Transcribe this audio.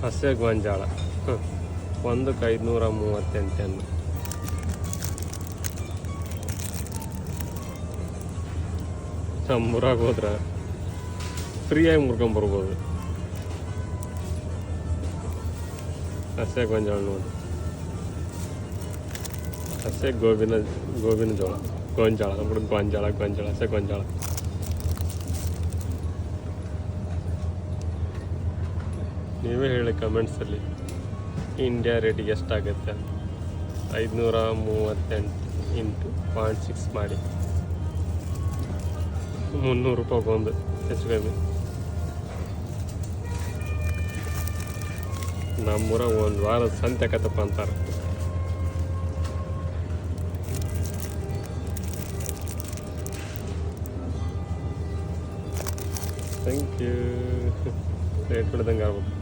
ಹಸೆ ಗೊಂಜಾಳ ಒಂದಕ್ಕೆ 538 ನಮ್ಮೂರಾಗ ಹೋದ್ರೆ ಫ್ರೀಯಾಗಿ ಮುರ್ಕೊಂಬರ್ಬೋದು. ಹಸೆ ಗೊಂಜಾಳ ನೋಡಿ, ಹಸೆ ಗೋವಿನ ಜೋಳ, ಗೊಂಜಾಳ ನಮ್ಮ ಗೊಂಜಾಳ ಹಸೆ ಗೊಂಜಾಳ. ನೀವೇ ಹೇಳಿ ಕಮೆಂಟ್ಸಲ್ಲಿ ಇಂಡಿಯಾ ರೇಟಿಗೆ ಎಷ್ಟಾಗುತ್ತೆ. 538 ಇಂಟು 0.6 ಮಾಡಿ 300 ರೂಪಾಯಿಗೆ ಒಂದು ಹೆಚ್ಚು ಕಮ್ಮಿ. ನಮ್ಮೂರಾಗ ಒಂದು ವಾರದ ಸಂತೆ ಆಕತ್ತಪ್ಪ ಅಂತಾರೆ. Thank you. ರೇಟ್ ಬಿಡ್ದಂಗೆ ಆಗ್ಬೇಕು.